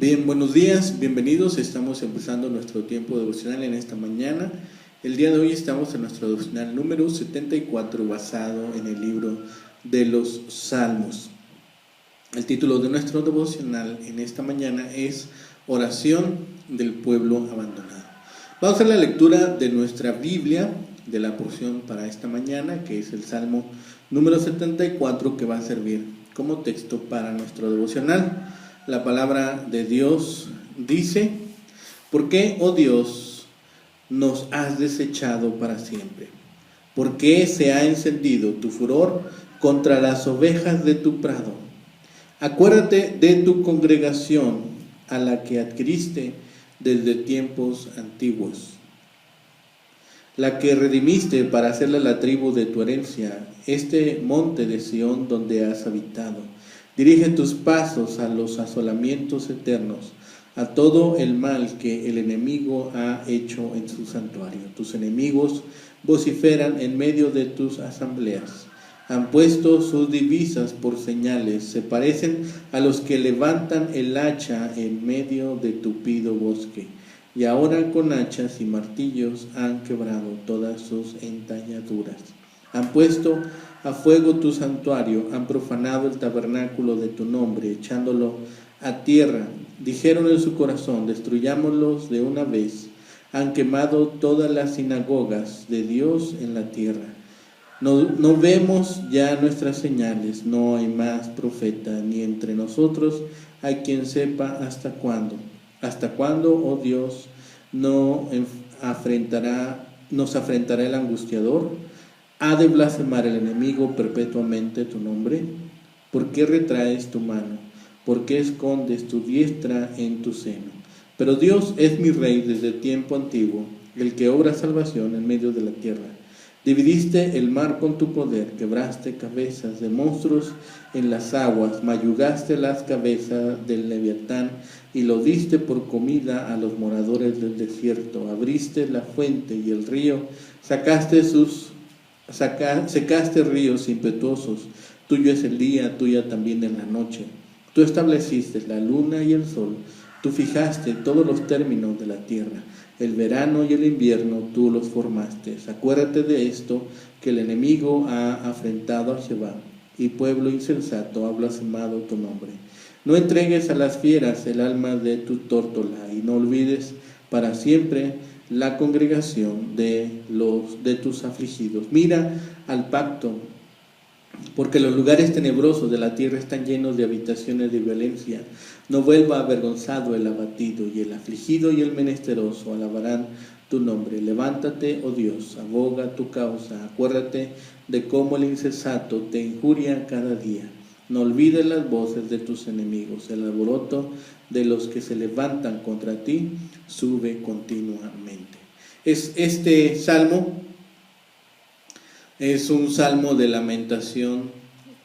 Bien, buenos días, bienvenidos. Estamos empezando nuestro tiempo devocional en esta mañana. El día de hoy estamos en nuestro devocional número 74, basado en el libro de los Salmos. El título de nuestro devocional en esta mañana es Oración del pueblo abandonado. Vamos a hacer la lectura de nuestra Biblia, de la porción para esta mañana, que es el Salmo número 74, que va a servir como texto para nuestro devocional. La palabra de Dios dice: ¿Por qué, oh Dios, nos has desechado para siempre? ¿Por qué se ha encendido tu furor contra las ovejas de tu prado? Acuérdate de tu congregación, a la que adquiriste desde tiempos antiguos, la que redimiste para hacerla la tribu de tu herencia, este monte de Sión donde has habitado. Dirige tus pasos a los asolamientos eternos, a todo el mal que el enemigo ha hecho en su santuario. Tus enemigos vociferan en medio de tus asambleas. Han puesto sus divisas por señales, se parecen a los que levantan el hacha en medio de tupido bosque. Y ahora con hachas y martillos han quebrado todas sus entalladuras. Han puesto a fuego tu santuario, han profanado el tabernáculo de tu nombre, echándolo a tierra. Dijeron en su corazón: destruyámoslos de una vez. Han quemado todas las sinagogas de Dios en la tierra. No vemos ya nuestras señales, no hay más profeta, ni entre nosotros hay quien sepa hasta cuándo. ¿Hasta cuándo, oh Dios, nos afrentará el angustiador? ¿Ha de blasfemar el enemigo perpetuamente tu nombre? ¿Por qué retraes tu mano? ¿Por qué escondes tu diestra en tu seno? Pero Dios es mi rey desde tiempo antiguo, el que obra salvación en medio de la tierra. Dividiste el mar con tu poder, quebraste cabezas de monstruos en las aguas, mayugaste las cabezas del Leviatán y lo diste por comida a los moradores del desierto. Abriste la fuente y el río, secaste ríos impetuosos. Tuyo es el día, tuya también en la noche. Tú estableciste la luna y el sol, tú fijaste todos los términos de la tierra. El verano y el invierno tú los formaste. Acuérdate de esto, que el enemigo ha afrentado a Jehová, y pueblo insensato ha blasfemado tu nombre. No entregues a las fieras el alma de tu tórtola, y no olvides para siempre la congregación de tus afligidos. Mira al pacto, porque los lugares tenebrosos de la tierra están llenos de habitaciones de violencia. No vuelva avergonzado el abatido, y el afligido y el menesteroso alabarán tu nombre. Levántate, oh Dios, aboga tu causa. Acuérdate de cómo el insensato te injuria cada día. No olvides las voces de tus enemigos. El alboroto de los que se levantan contra ti sube continuamente. Este salmo es un salmo de lamentación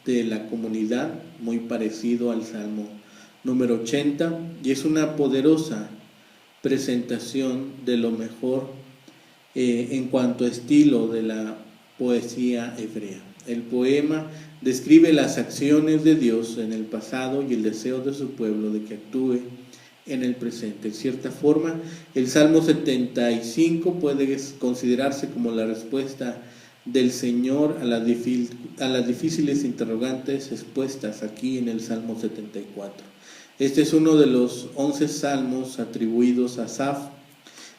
de la comunidad, muy parecido al salmo número 80, y es una poderosa presentación de lo mejor en cuanto a estilo de la poesía hebrea. El poema describe las acciones de Dios en el pasado y el deseo de su pueblo de que actúe en el presente. En cierta forma, el Salmo 75 puede considerarse como la respuesta del Señor a las difíciles interrogantes expuestas aquí en el Salmo 74. Este es uno de los 11 salmos atribuidos a Asaf.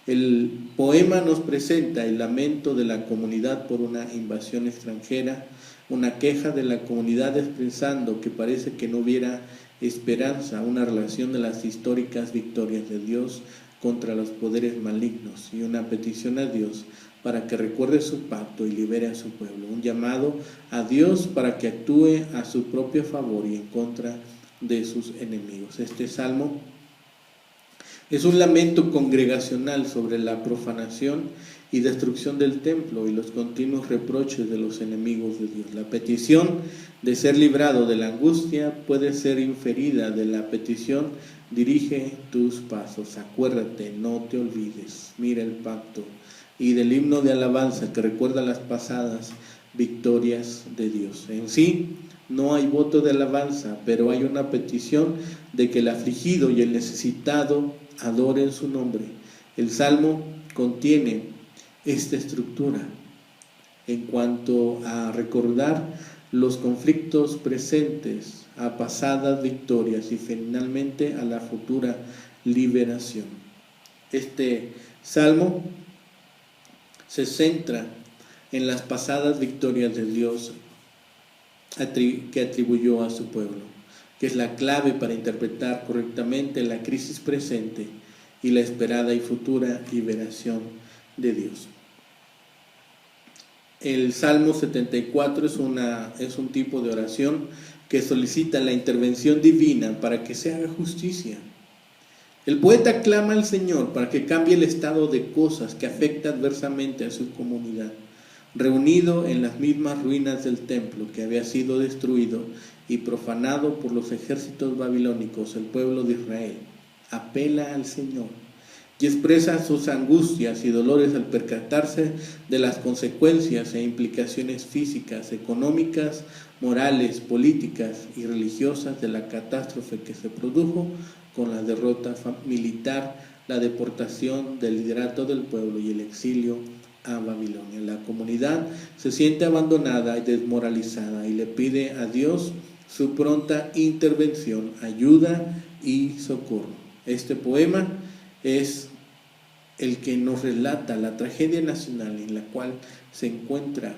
El poema nos presenta el lamento de la comunidad por una invasión extranjera, una queja de la comunidad expresando que parece que no hubiera esperanza, una relación de las históricas victorias de Dios contra los poderes malignos y una petición a Dios para que recuerde su pacto y libere a su pueblo, un llamado a Dios para que actúe a su propio favor y en contra de sus enemigos. Este salmo es un lamento congregacional sobre la profanación y destrucción del templo y los continuos reproches de los enemigos de Dios. La petición de ser librado de la angustia puede ser inferida de la petición: dirige tus pasos, acuérdate, no te olvides, mira el pacto, y del himno de alabanza que recuerda las pasadas victorias de Dios. En sí, no hay voto de alabanza, pero hay una petición de que el afligido y el necesitado adoren su nombre. El Salmo contiene esta estructura en cuanto a recordar los conflictos presentes, a pasadas victorias y finalmente a la futura liberación. Este Salmo se centra en las pasadas victorias de Dios que atribuyó a su pueblo, que es la clave para interpretar correctamente la crisis presente y la esperada y futura liberación de Dios. El Salmo 74 es un tipo de oración que solicita la intervención divina para que se haga justicia. El poeta clama al Señor para que cambie el estado de cosas que afecta adversamente a su comunidad. Reunido en las mismas ruinas del templo que había sido destruido y profanado por los ejércitos babilónicos, el pueblo de Israel apela al Señor y expresa sus angustias y dolores al percatarse de las consecuencias e implicaciones físicas, económicas, morales, políticas y religiosas de la catástrofe que se produjo con la derrota militar, la deportación del liderato del pueblo y el exilio a Babilonia. La comunidad se siente abandonada y desmoralizada y le pide a Dios su pronta intervención, ayuda y socorro. Este poema es el que nos relata la tragedia nacional en la cual se encuentra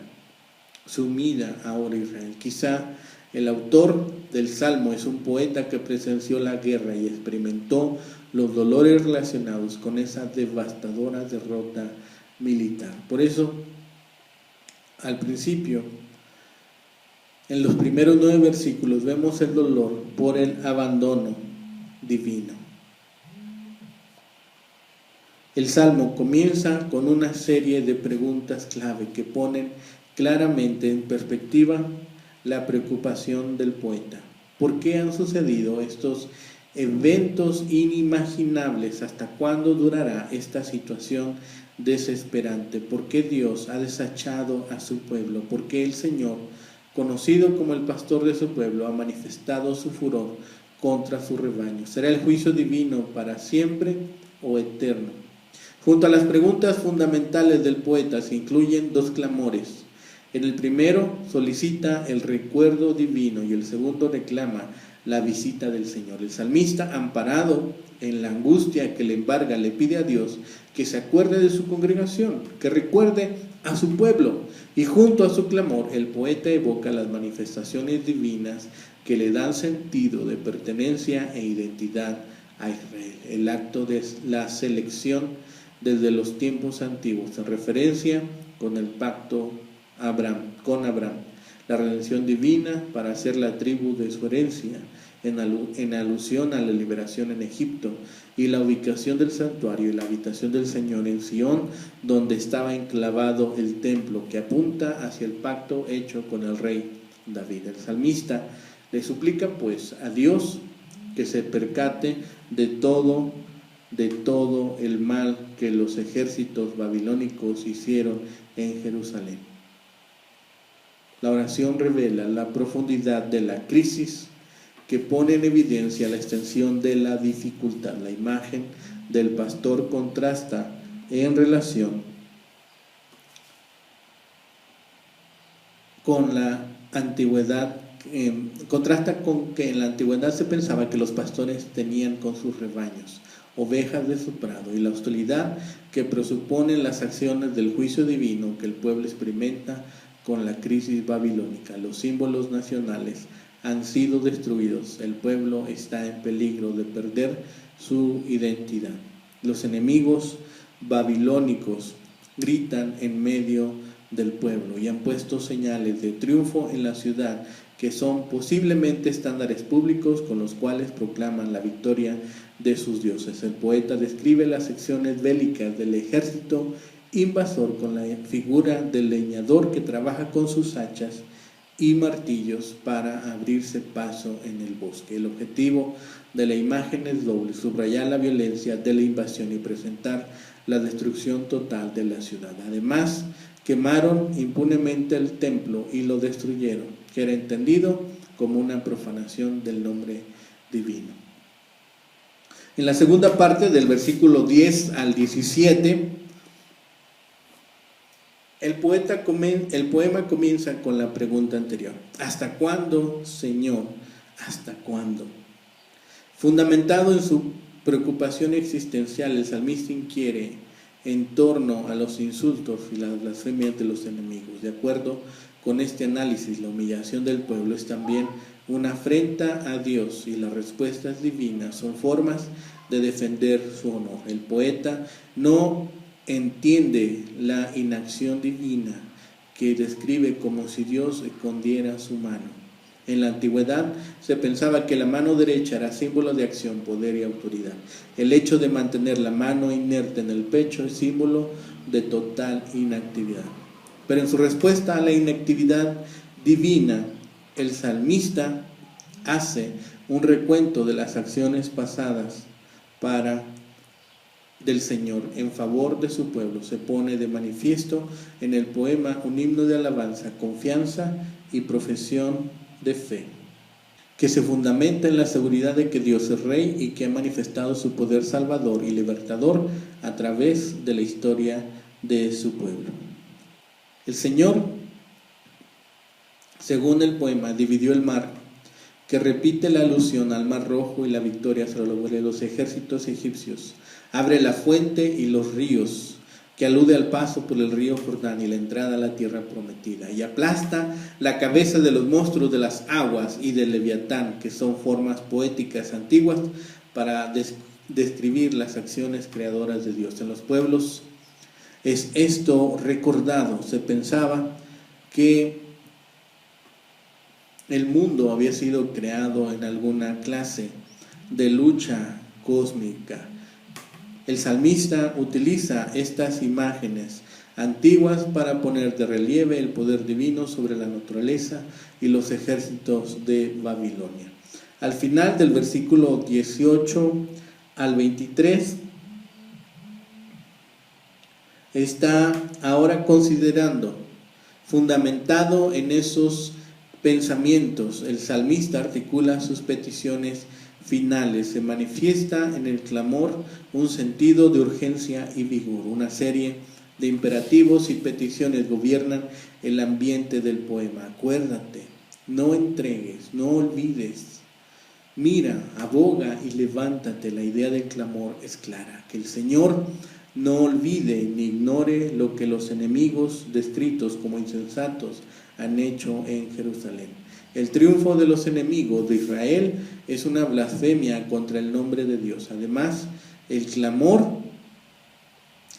sumida ahora Israel. Quizá el autor del Salmo es un poeta que presenció la guerra y experimentó los dolores relacionados con esa devastadora derrota militar. Por eso, al principio, en los primeros 9 versículos, vemos el dolor por el abandono divino. El Salmo comienza con una serie de preguntas clave que ponen claramente en perspectiva la preocupación del poeta. ¿Por qué han sucedido estos eventos inimaginables? ¿Hasta cuándo durará esta situación desesperante? ¿Por qué Dios ha desechado a su pueblo? ¿Por qué el Señor, conocido como el pastor de su pueblo, ha manifestado su furor contra su rebaño? ¿Será el juicio divino para siempre o eterno? Junto a las preguntas fundamentales del poeta se incluyen 2 clamores. En el primero solicita el recuerdo divino y el segundo reclama la visita del Señor. El salmista, amparado en la angustia que le embarga, le pide a Dios que se acuerde de su congregación, que recuerde a su pueblo. Y junto a su clamor, el poeta evoca las manifestaciones divinas que le dan sentido de pertenencia e identidad a Israel. El acto de la selección desde los tiempos antiguos, en referencia con el pacto con Abraham, la redención divina para ser la tribu de su herencia, en alusión a la liberación en Egipto, y la ubicación del santuario y la habitación del Señor en Sión, donde estaba enclavado el templo, que apunta hacia el pacto hecho con el rey David. El salmista le suplica pues a Dios que se percate de todo el mal que los ejércitos babilónicos hicieron en Jerusalén. La oración revela la profundidad de la crisis que pone en evidencia la extensión de la dificultad. La imagen del pastor contrasta en relación con la antigüedad, contrasta con que en la antigüedad se pensaba que los pastores tenían con sus rebaños ovejas de su prado, y la hostilidad que presuponen las acciones del juicio divino que el pueblo experimenta con la crisis babilónica. Los símbolos nacionales han sido destruidos, el pueblo está en peligro de perder su identidad. Los enemigos babilónicos gritan en medio del pueblo y han puesto señales de triunfo en la ciudad que son posiblemente estándares públicos con los cuales proclaman la victoria de sus dioses. El poeta describe las secciones bélicas del ejército invasor con la figura del leñador que trabaja con sus hachas y martillos para abrirse paso en el bosque. El objetivo de la imagen es doble: subrayar la violencia de la invasión y presentar la destrucción total de la ciudad. Además, quemaron impunemente el templo y lo destruyeron, que era entendido como una profanación del nombre divino. En la segunda parte, del versículo 10 al 17, el poema comienza con la pregunta anterior: ¿hasta cuándo, Señor? ¿Hasta cuándo? Fundamentado en su preocupación existencial, el salmista inquiere en torno a los insultos y las blasfemias de los enemigos. De acuerdo con este análisis, la humillación del pueblo es también una afrenta a Dios y las respuestas divinas son formas de defender su honor. El poeta no entiende la inacción divina, que describe como si Dios escondiera su mano. En la antigüedad se pensaba que la mano derecha era símbolo de acción, poder y autoridad. El hecho de mantener la mano inerte en el pecho es símbolo de total inactividad. Pero en su respuesta a la inactividad divina, el salmista hace un recuento de las acciones pasadas del Señor en favor de su pueblo. Se pone de manifiesto en el poema un himno de alabanza, confianza y profesión de fe, que se fundamenta en la seguridad de que Dios es Rey y que ha manifestado su poder salvador y libertador a través de la historia de su pueblo. El Señor, según el poema, dividió el mar, que repite la alusión al Mar Rojo y la victoria sobre los ejércitos egipcios. Abre la fuente y los ríos, que alude al paso por el río Jordán y la entrada a la tierra prometida, y aplasta la cabeza de los monstruos de las aguas y del Leviatán, que son formas poéticas antiguas para describir las acciones creadoras de Dios. En los pueblos es esto recordado. Se pensaba que el mundo había sido creado en alguna clase de lucha cósmica. El salmista utiliza estas imágenes antiguas para poner de relieve el poder divino sobre la naturaleza y los ejércitos de Babilonia. Al final del versículo 18 al 23, está ahora considerando, fundamentado en esos pensamientos, el salmista articula sus peticiones finales. Se manifiesta en el clamor un sentido de urgencia y vigor. Una serie de imperativos y peticiones gobiernan el ambiente del poema. Acuérdate, no entregues, no olvides, mira, aboga y levántate. La idea del clamor es clara: que el Señor no olvide ni ignore lo que los enemigos, descritos como insensatos, han hecho en Jerusalén. El triunfo de los enemigos de Israel es una blasfemia contra el nombre de Dios. Además, el clamor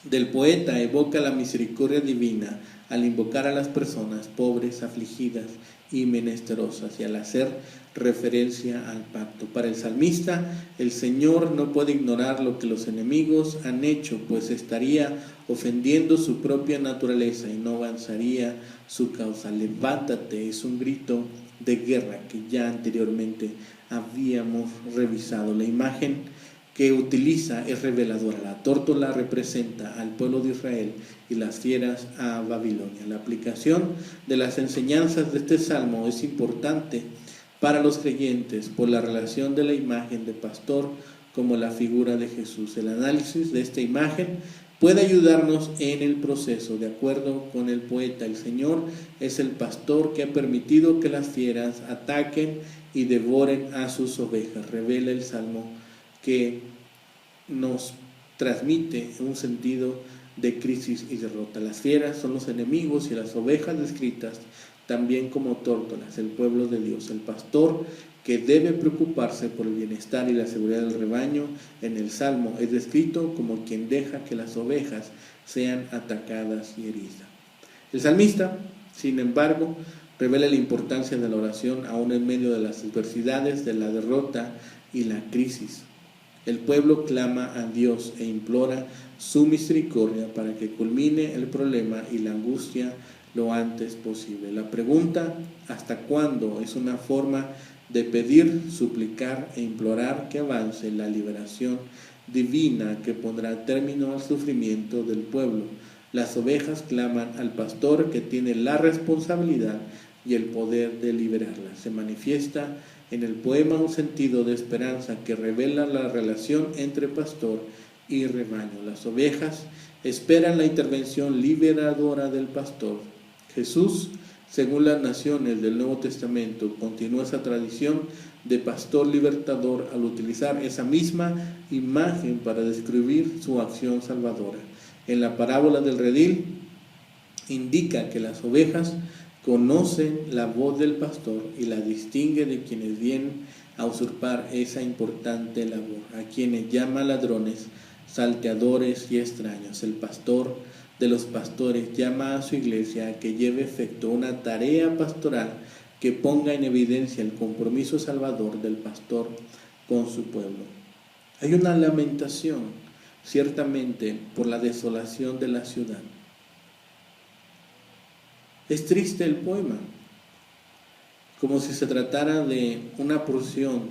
del poeta evoca la misericordia divina al invocar a las personas pobres, afligidas y menesterosas, y al hacer referencia al pacto. Para el salmista, el Señor no puede ignorar lo que los enemigos han hecho, pues estaría ofendiendo su propia naturaleza y no avanzaría su causa. Levántate es un grito de guerra que ya anteriormente habíamos revisado. La imagen que utiliza es reveladora. La tórtola representa al pueblo de Israel y las fieras a Babilonia. La aplicación de las enseñanzas de este salmo es importante para los creyentes por la relación de la imagen de pastor como la figura de Jesús. El análisis de esta imagen puede ayudarnos en el proceso. De acuerdo con el poeta, el Señor es el pastor que ha permitido que las fieras ataquen y devoren a sus ovejas. Revela el salmo que nos transmite un sentido de crisis y derrota. Las fieras son los enemigos y las ovejas descritas también como tórtolas, el pueblo de Dios. El pastor que debe preocuparse por el bienestar y la seguridad del rebaño en el Salmo es descrito como quien deja que las ovejas sean atacadas y heridas. El salmista, sin embargo, revela la importancia de la oración aún en medio de las adversidades, de la derrota y la crisis. El pueblo clama a Dios e implora su misericordia para que culmine el problema y la angustia lo antes posible. La pregunta ¿hasta cuándo? Es una forma de pedir, suplicar e implorar que avance la liberación divina que pondrá término al sufrimiento del pueblo. Las ovejas claman al pastor que tiene la responsabilidad y el poder de liberarlas. Se manifiesta en el poema un sentido de esperanza que revela la relación entre pastor y rebaño. Las ovejas esperan la intervención liberadora del pastor. Jesús, según las naciones del Nuevo Testamento, continúa esa tradición de pastor libertador al utilizar esa misma imagen para describir su acción salvadora. En la parábola del redil indica que las ovejas conocen la voz del pastor y la distingue de quienes vienen a usurpar esa importante labor, a quienes llama ladrones, salteadores y extraños. El pastor de los pastores llama a su iglesia a que lleve a efecto una tarea pastoral que ponga en evidencia el compromiso salvador del pastor con su pueblo. Hay una lamentación, ciertamente, por la desolación de la ciudad. Es triste el poema, como si se tratara de una porción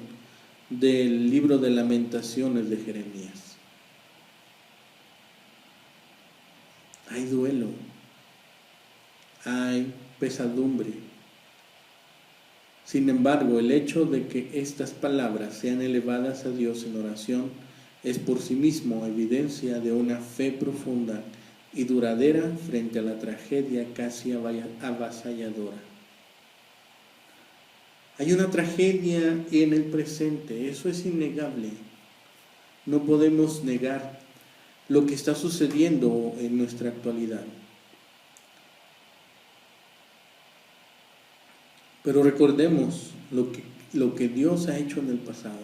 del libro de Lamentaciones de Jeremías. Hay duelo, hay pesadumbre. Sin embargo, el hecho de que estas palabras sean elevadas a Dios en oración es por sí mismo evidencia de una fe profunda y duradera frente a la tragedia casi avasalladora. Hay una tragedia en el presente, eso es innegable. No podemos negar lo que está sucediendo en nuestra actualidad. Pero recordemos lo que Dios ha hecho en el pasado,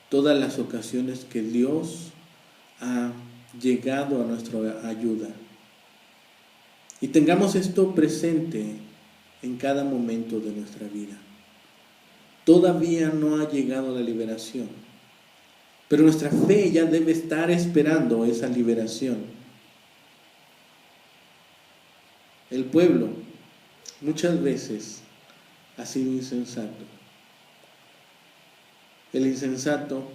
todas las ocasiones que Dios ha llegado a nuestra ayuda. Y tengamos esto presente en cada momento de nuestra vida. Todavía no ha llegado la liberación, pero nuestra fe ya debe estar esperando esa liberación. El pueblo muchas veces ha sido insensato. El insensato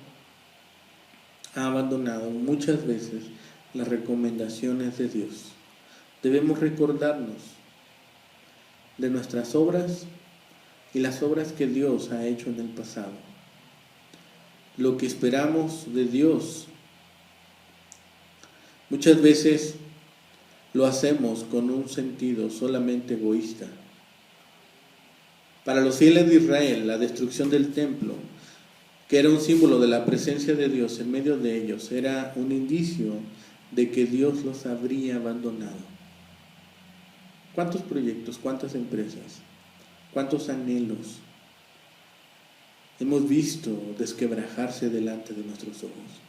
ha abandonado muchas veces las recomendaciones de Dios. Debemos recordarnos de nuestras obras y las obras que Dios ha hecho en el pasado. Lo que esperamos de Dios, muchas veces lo hacemos con un sentido solamente egoísta. Para los fieles de Israel, la destrucción del templo, que era un símbolo de la presencia de Dios en medio de ellos, era un indicio de que Dios los habría abandonado. ¿Cuántos proyectos, cuántas empresas, cuántos anhelos hemos visto desquebrajarse delante de nuestros ojos?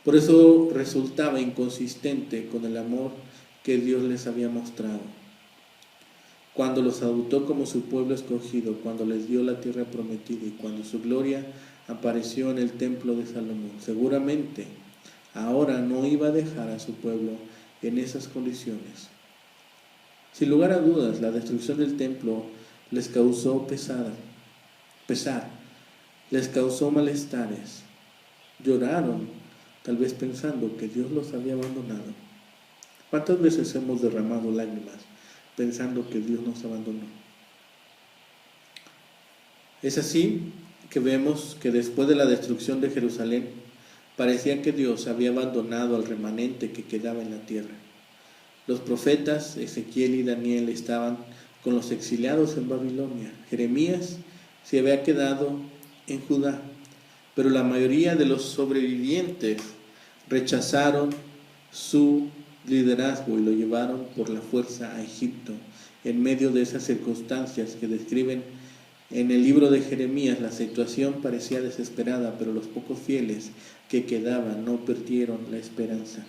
Por eso resultaba inconsistente con el amor que Dios les había mostrado. Cuando los adoptó como su pueblo escogido, cuando les dio la tierra prometida y cuando su gloria apareció en el templo de Salomón, seguramente ahora no iba a dejar a su pueblo en esas condiciones. Sin lugar a dudas, la destrucción del templo les causó pesar, les causó malestares. Lloraron, tal vez pensando que Dios los había abandonado. ¿Cuántas veces hemos derramado lágrimas pensando que Dios nos abandonó? Es así que vemos que después de la destrucción de Jerusalén, parecía que Dios había abandonado al remanente que quedaba en la tierra. Los profetas Ezequiel y Daniel estaban con los exiliados en Babilonia. Jeremías se había quedado en Judá, pero la mayoría de los sobrevivientes rechazaron su liderazgo y lo llevaron por la fuerza a Egipto. En medio de esas circunstancias que describen en el libro de Jeremías, la situación parecía desesperada, pero los pocos fieles que quedaban no perdieron la esperanza.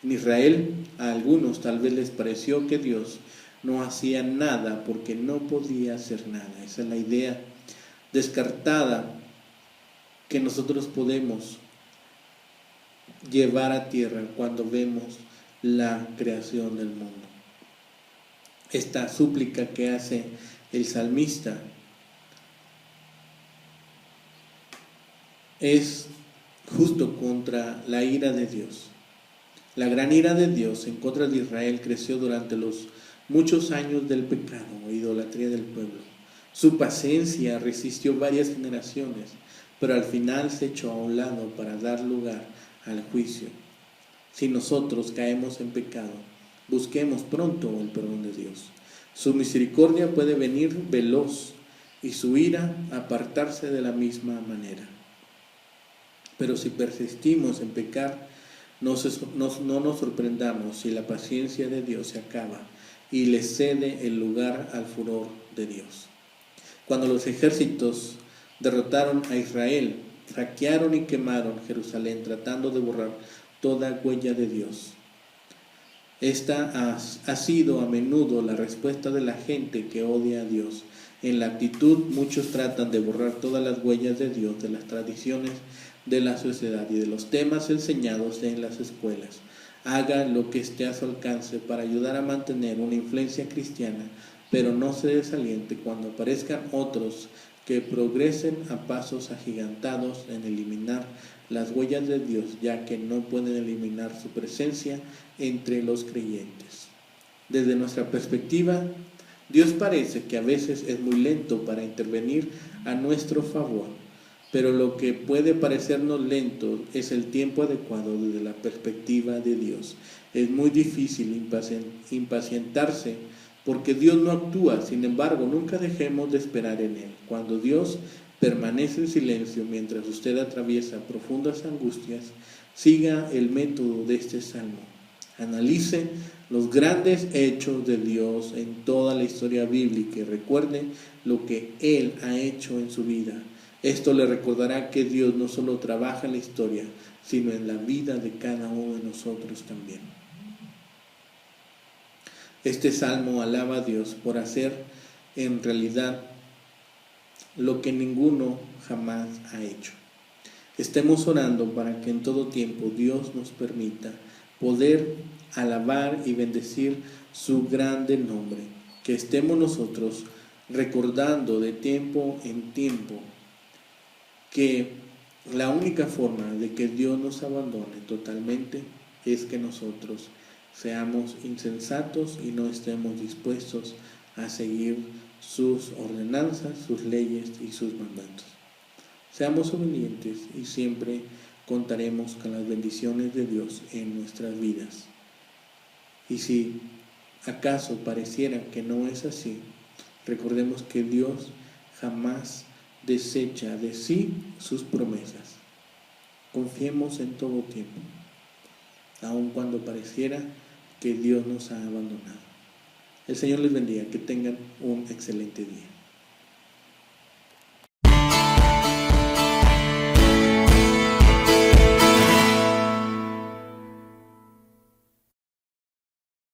En Israel, a algunos tal vez les pareció que Dios no hacía nada porque no podía hacer nada. Esa es la idea descartada que nosotros podemos llevar a tierra cuando vemos la creación del mundo. Esta súplica que hace el salmista es justo contra la ira de Dios. La gran ira de Dios en contra de Israel creció durante los muchos años del pecado e idolatría del pueblo. Su paciencia resistió varias generaciones, pero al final se echó a un lado para dar lugar al juicio. Si nosotros caemos en pecado, busquemos pronto el perdón de Dios. Su misericordia puede venir veloz y su ira apartarse de la misma manera. Pero si persistimos en pecar, no nos sorprendamos si la paciencia de Dios se acaba y le cede el lugar al furor de Dios. Cuando los ejércitos derrotaron a Israel, saquearon y quemaron Jerusalén tratando de borrar toda huella de Dios. Esta ha sido a menudo la respuesta de la gente que odia a Dios. En la actitud, muchos tratan de borrar todas las huellas de Dios de las tradiciones de la sociedad y de los temas enseñados en las escuelas. Haga lo que esté a su alcance para ayudar a mantener una influencia cristiana, pero no se desaliente cuando aparezcan otros que progresen a pasos agigantados en eliminar las huellas de Dios, ya que no pueden eliminar su presencia entre los creyentes. Desde nuestra perspectiva, Dios parece que a veces es muy lento para intervenir a nuestro favor, pero lo que puede parecernos lento es el tiempo adecuado desde la perspectiva de Dios. Es muy difícil impacientarse porque Dios no actúa. Sin embargo, nunca dejemos de esperar en Él. Cuando Dios permanece en silencio mientras usted atraviesa profundas angustias, siga el método de este salmo. Analice los grandes hechos de Dios en toda la historia bíblica y recuerde lo que Él ha hecho en su vida. Esto le recordará que Dios no solo trabaja en la historia, sino en la vida de cada uno de nosotros también. Este salmo alaba a Dios por hacer en realidad lo que ninguno jamás ha hecho. Estemos orando para que en todo tiempo Dios nos permita poder alabar y bendecir su grande nombre. Que estemos nosotros recordando de tiempo en tiempo que la única forma de que Dios nos abandone totalmente es que nosotros seamos insensatos y no estemos dispuestos a seguir sus ordenanzas, sus leyes y sus mandatos. Seamos obedientes y siempre contaremos con las bendiciones de Dios en nuestras vidas. Y si acaso pareciera que no es así, recordemos que Dios jamás desecha de sí sus promesas. Confiemos en todo tiempo, aun cuando pareciera que Dios nos ha abandonado. El Señor les bendiga, que tengan un excelente día.